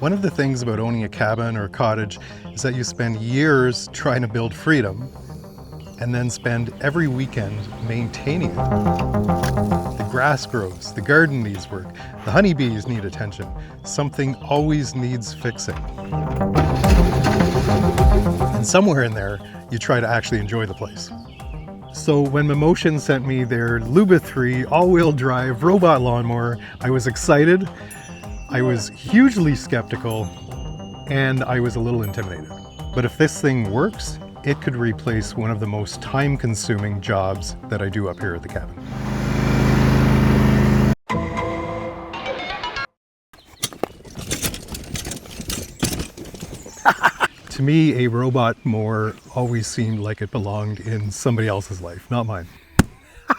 One of the things about owning a cabin or a cottage is that you spend years trying to build freedom and then spend every weekend maintaining it. The grass grows, the garden needs work, the honeybees need attention. Something always needs fixing. And somewhere in there, you try to actually enjoy the place. So when Mammotion sent me their LUBA 3 all-wheel drive robot lawnmower, I was excited, I was hugely skeptical, and I was a little intimidated. But if this thing works, it could replace one of the most time-consuming jobs that I do up here at the cabin. To me, a robot mower always seemed like it belonged in somebody else's life, not mine.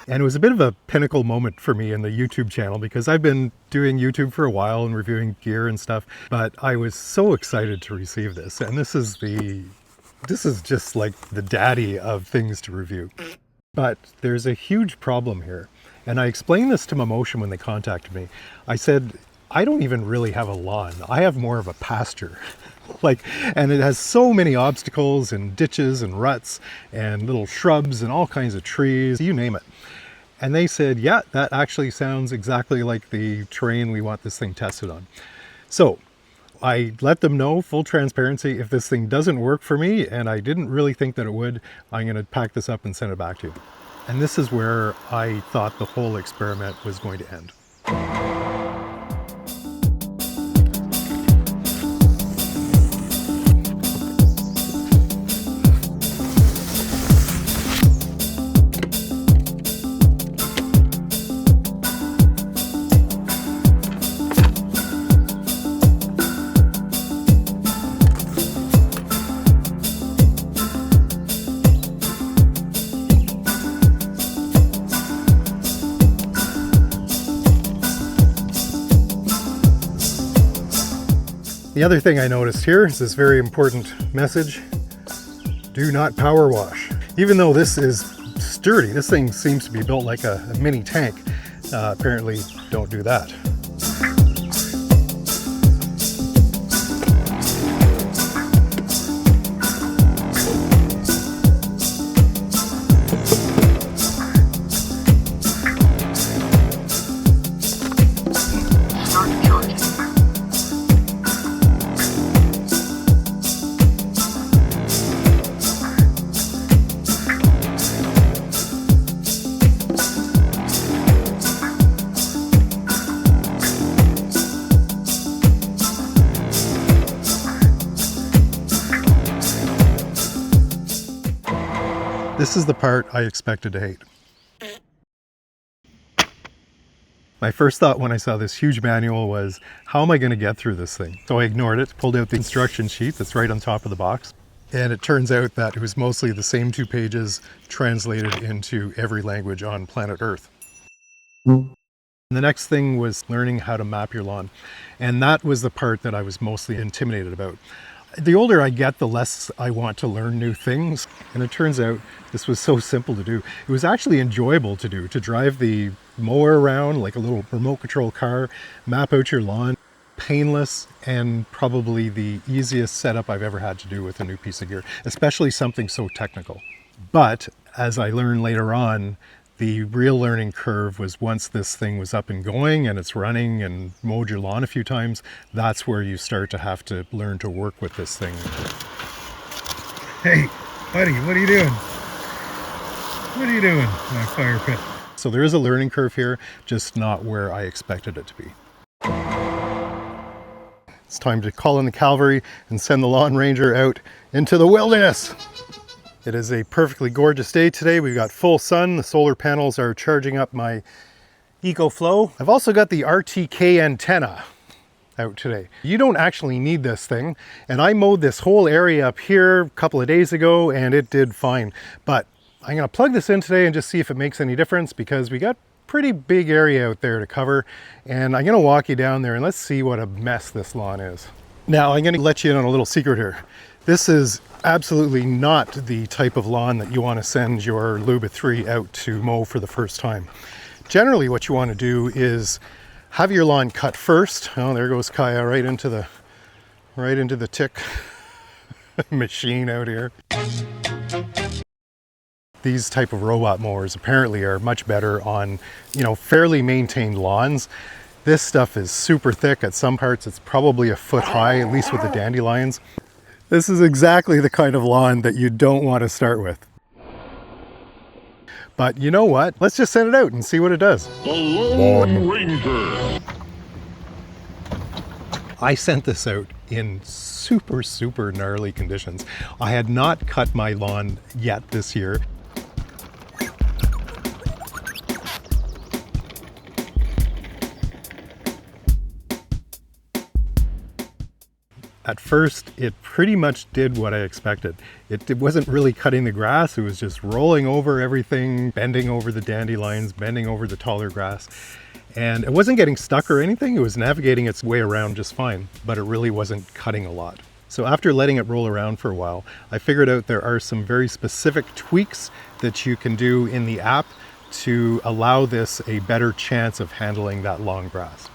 And it was a bit of a pinnacle moment for me in the YouTube channel because I've been doing YouTube for a while and reviewing gear and stuff, but I was so excited to receive this. And this is just like the daddy of things to review. But there's a huge problem here. And I explained this to Mammotion when they contacted me. I said, I don't even really have a lawn. I have more of a pasture. And it has so many obstacles and ditches and ruts and little shrubs and all kinds of trees, you name it. And they said, yeah, that actually sounds exactly like the terrain we want this thing tested on. So I let them know, full transparency, if this thing doesn't work for me, and I didn't really think that it would, I'm going to pack this up and send it back to you. And this is where I thought the whole experiment was going to end. The other thing I noticed here is this very important message: do not power wash. Even though this is sturdy, this thing seems to be built like a mini tank. Apparently don't do that. This is the part I expected to hate. My first thought when I saw this huge manual was, how am I going to get through this thing? So I ignored it, pulled out the instruction sheet that's right on top of the box. And it turns out that it was mostly the same 2 pages translated into every language on planet Earth. The next thing was learning how to map your lawn. And that was the part that I was mostly intimidated about. The older I get, the less I want to learn new things. And it turns out this was so simple to do. It was actually enjoyable to do, to drive the mower around like a little remote control car, map out your lawn. Painless, and probably the easiest setup I've ever had to do with a new piece of gear, especially something so technical. But as I learned later on, the real learning curve was once this thing was up and going and it's running and mowed your lawn a few times, that's where you start to have to learn to work with this thing. Hey, buddy, what are you doing? What are you doing in my fire pit? So there is a learning curve here, just not where I expected it to be. It's time to call in the cavalry and send the lawn ranger out into the wilderness. It is a perfectly gorgeous day today. We've got full sun. The solar panels are charging up my EcoFlow. I've also got the RTK antenna out today. You don't actually need this thing. And I mowed this whole area up here a couple of days ago and it did fine. But I'm gonna plug this in today and just see if it makes any difference, because we got pretty big area out there to cover. And I'm gonna walk you down there and let's see what a mess this lawn is. Now I'm gonna let you in on a little secret here. This is absolutely not the type of lawn that you want to send your LUBA 3 out to mow for the first time. Generally what you want to do is have your lawn cut first. Oh, there goes Kaya right into the right into the tick machine out here. These type of robot mowers apparently are much better on, fairly maintained lawns. This stuff is super thick. At some parts it's probably a foot high, at least with the dandelions. This is exactly the kind of lawn that you don't want to start with. But you know what? Let's just send it out and see what it does. The Lone Ranger. I sent this out in super gnarly conditions. I had not cut my lawn yet this year. At first, it pretty much did what I expected. It wasn't really cutting the grass, it was just rolling over everything, bending over the dandelions, bending over the taller grass. And it wasn't getting stuck or anything, it was navigating its way around just fine, but it really wasn't cutting a lot. So after letting it roll around for a while, I figured out there are some very specific tweaks that you can do in the app to allow this a better chance of handling that long grass.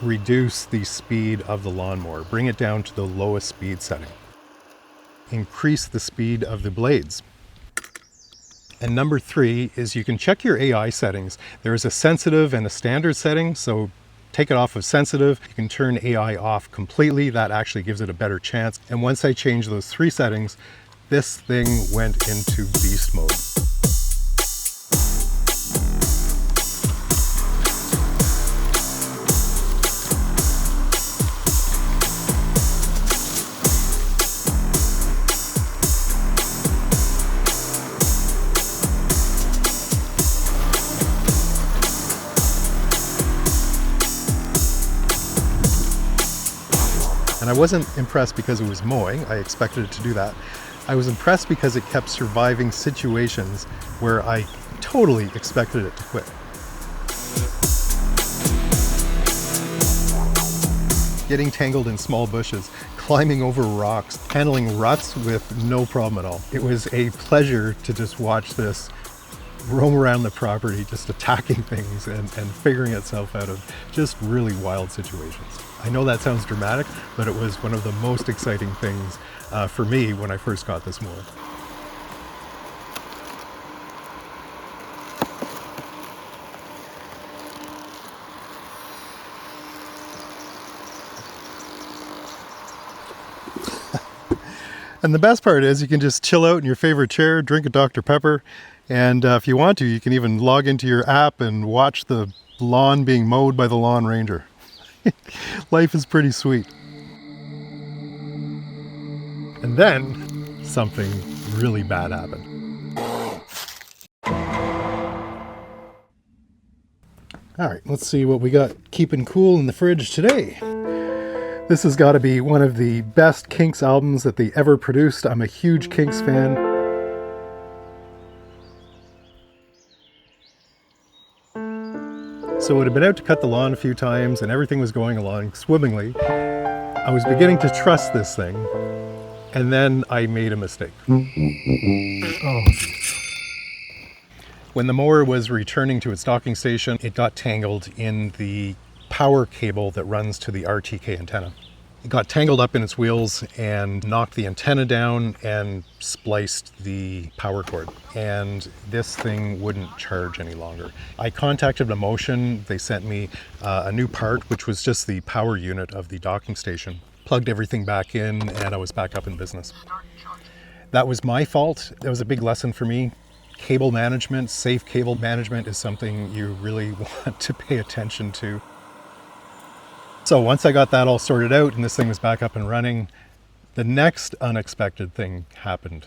Reduce the speed of the lawnmower, bring it down to the lowest speed setting. Increase the speed of the blades. And number 3 is you can check your AI settings. There's a sensitive and a standard setting, so take it off of sensitive. You can turn AI off completely. That actually gives it a better chance. And once I change those 3 settings, this thing went into beast mode. And I wasn't impressed because it was mowing. I expected it to do that. I was impressed because it kept surviving situations where I totally expected it to quit. Getting tangled in small bushes, climbing over rocks, handling ruts with no problem at all. It was a pleasure to just watch this roam around the property, just attacking things and figuring itself out of just really wild situations. I know that sounds dramatic, but it was one of the most exciting things for me when I first got this mower. And the best part is you can just chill out in your favorite chair, drink a Dr. Pepper, and if you want to, you can even log into your app and watch the lawn being mowed by the Lawn Ranger. Life is pretty sweet. And then something really bad happened. All right, let's see what we got keeping cool in the fridge today. This has got to be one of the best Kinks albums that they ever produced. I'm a huge Kinks fan. So it had been out to cut the lawn a few times and everything was going along swimmingly. I was beginning to trust this thing, and then I made a mistake. Oh. When the mower was returning to its docking station, it got tangled in the power cable that runs to the RTK antenna. It got tangled up in its wheels and knocked the antenna down and spliced the power cord. And this thing wouldn't charge any longer. I contacted Mammotion. They sent me a new part, which was just the power unit of the docking station. Plugged everything back in and I was back up in business. That was my fault. That was a big lesson for me. Cable management, safe cable management is something you really want to pay attention to. So once I got that all sorted out and this thing was back up and running, the next unexpected thing happened.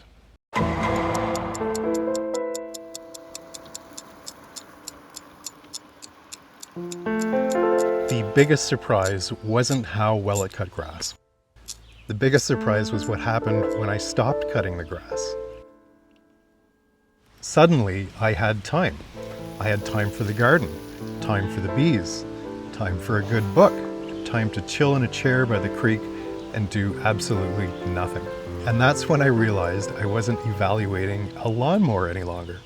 The biggest surprise wasn't how well it cut grass. The biggest surprise was what happened when I stopped cutting the grass. Suddenly, I had time. I had time for the garden, time for the bees, time for a good book, time to chill in a chair by the creek and do absolutely nothing. And that's when I realized I wasn't evaluating a lawnmower any longer.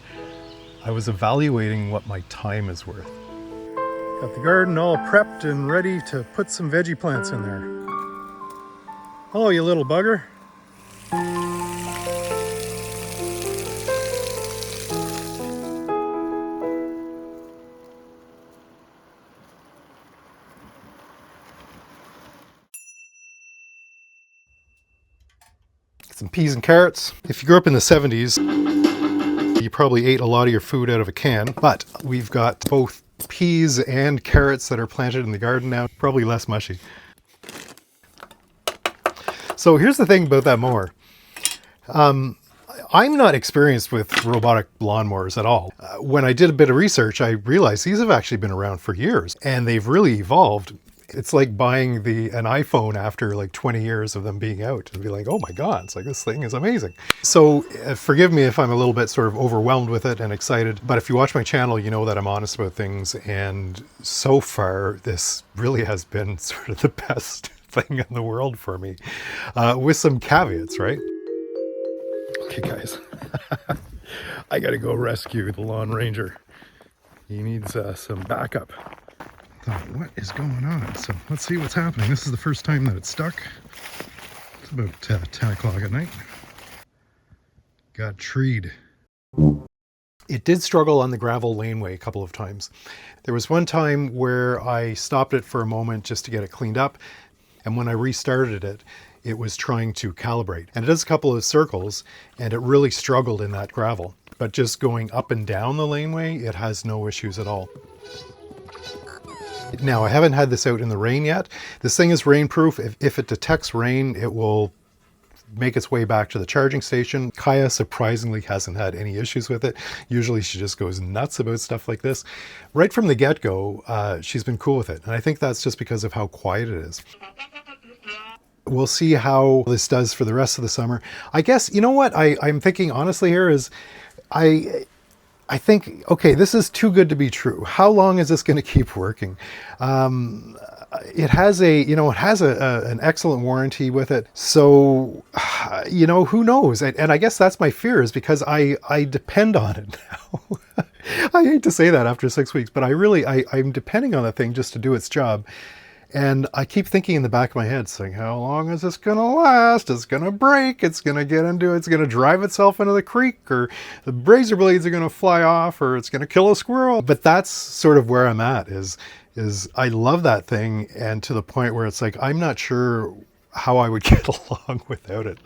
I was evaluating what my time is worth. Got the garden all prepped and ready to put some veggie plants in there. Hello, you little bugger. Some peas and carrots. If you grew up in the 70s, you probably ate a lot of your food out of a can, but we've got both peas and carrots that are planted in the garden now, probably less mushy. So here's the thing about that mower. I'm not experienced with robotic lawnmowers at all. When I did a bit of research, I realized these have actually been around for years and they've really evolved. It's like buying an iPhone after like 20 years of them being out and be like, oh my God, it's like this thing is amazing. So forgive me if I'm a little bit sort of overwhelmed with it and excited, but if you watch my channel, you know that I'm honest about things. And so far, this really has been sort of the best thing in the world for me, with some caveats, right? Okay guys, I gotta go rescue the lawn ranger. He needs some backup. What is going on? So let's see what's happening. This is the first time that it's stuck. It's about 10 o'clock at night. Got treed. It did struggle on the gravel laneway a couple of times. There was one time where I stopped it for a moment just to get it cleaned up. And when I restarted it, it was trying to calibrate. And it does a couple of circles and it really struggled in that gravel. But just going up and down the laneway, it has no issues at all. Now, I haven't had this out in the rain yet. This thing is rainproof. If it detects rain, it will make its way back to the charging station. Kaya surprisingly hasn't had any issues with it. Usually she just goes nuts about stuff like this. Right from the get-go, she's been cool with it. And I think that's just because of how quiet it is. We'll see how this does for the rest of the summer. I guess, you know what I'm thinking honestly here is, I think, okay, this is too good to be true. How long is this going to keep working? It has an excellent warranty with it. So, who knows? And I guess that's my fear, is because I depend on it now. I hate to say that after 6 weeks, but I'm depending on the thing just to do its job. And I keep thinking in the back of my head, saying, how long is this going to last? It's going to break. It's going to drive itself into the creek, or the razor blades are going to fly off, or it's going to kill a squirrel. But that's sort of where I'm at, is I love that thing. And to the point where it's like, I'm not sure how I would get along without it.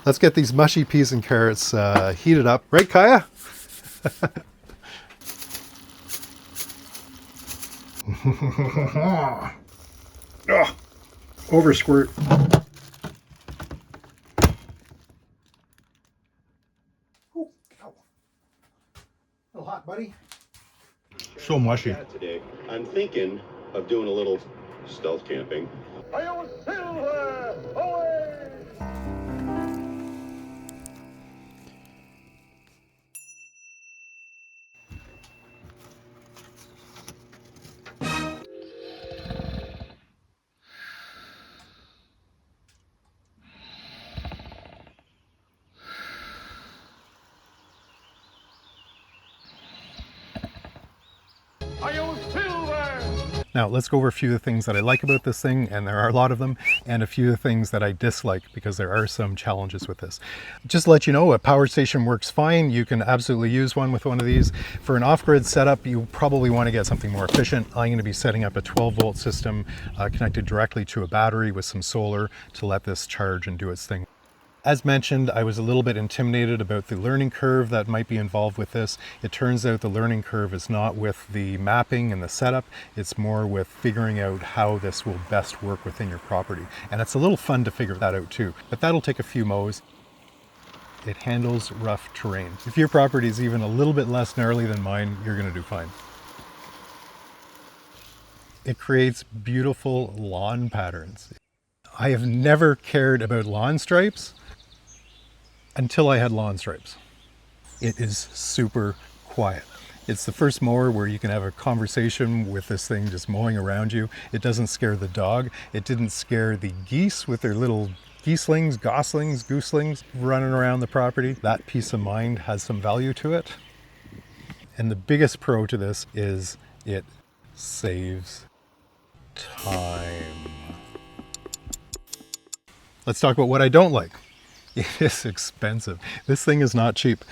Let's get these mushy peas and carrots heated up. Right, Kaya? Oh, over squirt. Ooh, a little hot, buddy. So mushy. Today, I'm thinking of doing a little stealth camping. Now let's go over a few of the things that I like about this thing, and there are a lot of them, and a few of the things that I dislike, because there are some challenges with this. Just to let you know, a power station works fine. You can absolutely use one with one of these. For an off-grid setup, you probably want to get something more efficient. I'm going to be setting up a 12-volt system connected directly to a battery with some solar to let this charge and do its thing. As mentioned, I was a little bit intimidated about the learning curve that might be involved with this. It turns out the learning curve is not with the mapping and the setup, it's more with figuring out how this will best work within your property. And it's a little fun to figure that out too, but that'll take a few mows. It handles rough terrain. If your property is even a little bit less gnarly than mine, you're going to do fine. It creates beautiful lawn patterns. I have never cared about lawn stripes until I had lawn stripes. It is super quiet. It's the first mower where you can have a conversation with this thing just mowing around you. It doesn't scare the dog. It didn't scare the geese with their little geeslings, goslings, gooselings running around the property. That peace of mind has some value to it. And the biggest pro to this is it saves time. Let's talk about what I don't like. It is expensive. This thing is not cheap.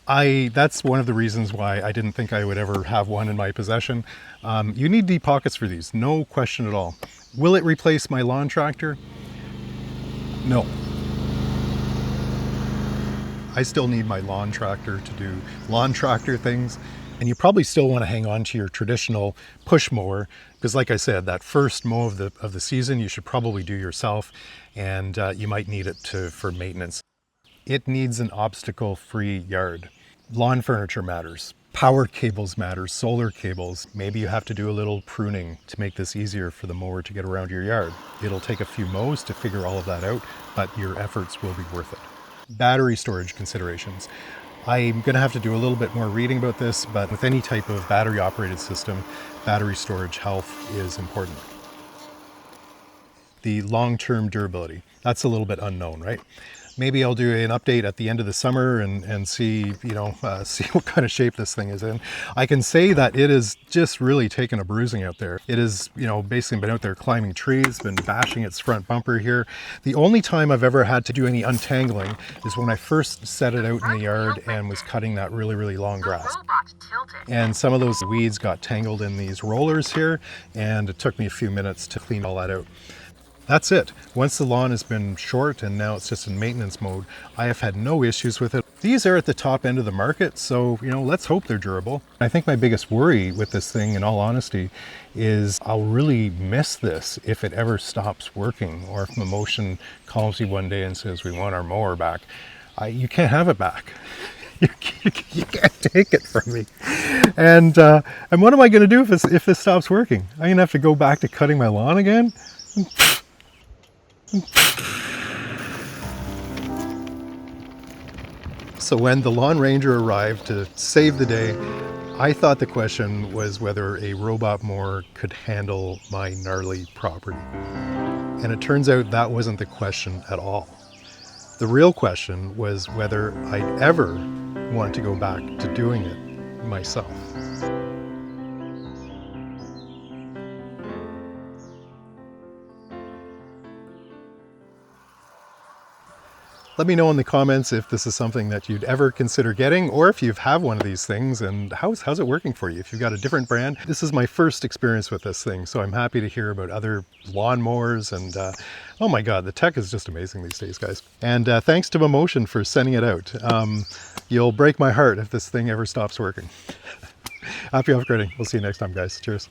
That's one of the reasons why I didn't think I would ever have one in my possession. You need deep pockets for these, no question at all. Will it replace my lawn tractor? No. I still need my lawn tractor to do lawn tractor things. And you probably still want to hang on to your traditional push mower because, like I said, that first mow of the season you should probably do yourself, and you might need it for maintenance. It needs an obstacle-free yard. Lawn furniture matters. Power cables matter, solar cables. Maybe you have to do a little pruning to make this easier for the mower to get around your yard. It'll take a few mows to figure all of that out, but your efforts will be worth it. Battery storage considerations. I'm going to have to do a little bit more reading about this, but with any type of battery operated system, battery storage health is important. The long-term durability, that's a little bit unknown, right? Maybe I'll do an update at the end of the summer and see, see what kind of shape this thing is in. I can say that it has just really taken a bruising out there. It has, basically been out there climbing trees, been bashing its front bumper here. The only time I've ever had to do any untangling is when I first set it out in the yard and was cutting that really, really long grass. And some of those weeds got tangled in these rollers here, and it took me a few minutes to clean all that out. That's it. Once the lawn has been short and now it's just in maintenance mode, I have had no issues with it. These are at the top end of the market, so let's hope they're durable. I think my biggest worry with this thing, in all honesty, is I'll really miss this if it ever stops working, or if Mammotion calls you one day and says, we want our mower back. You can't have it back. You can't take it from me. And what am I going to do if this stops working? I'm going to have to go back to cutting my lawn again? So when the Lawn Ranger arrived to save the day, I thought the question was whether a robot mower could handle my gnarly property. And it turns out that wasn't the question at all. The real question was whether I'd ever want to go back to doing it myself. Let me know in the comments if this is something that you'd ever consider getting, or if you have one of these things and how's it working for you. If you've got a different brand, this is my first experience with this thing, so I'm happy to hear about other lawn mowers. And oh my God, the tech is just amazing these days, guys. And thanks to Mammotion for sending it out. You'll break my heart if this thing ever stops working. Happy off-gridding. We'll see you next time, guys. Cheers.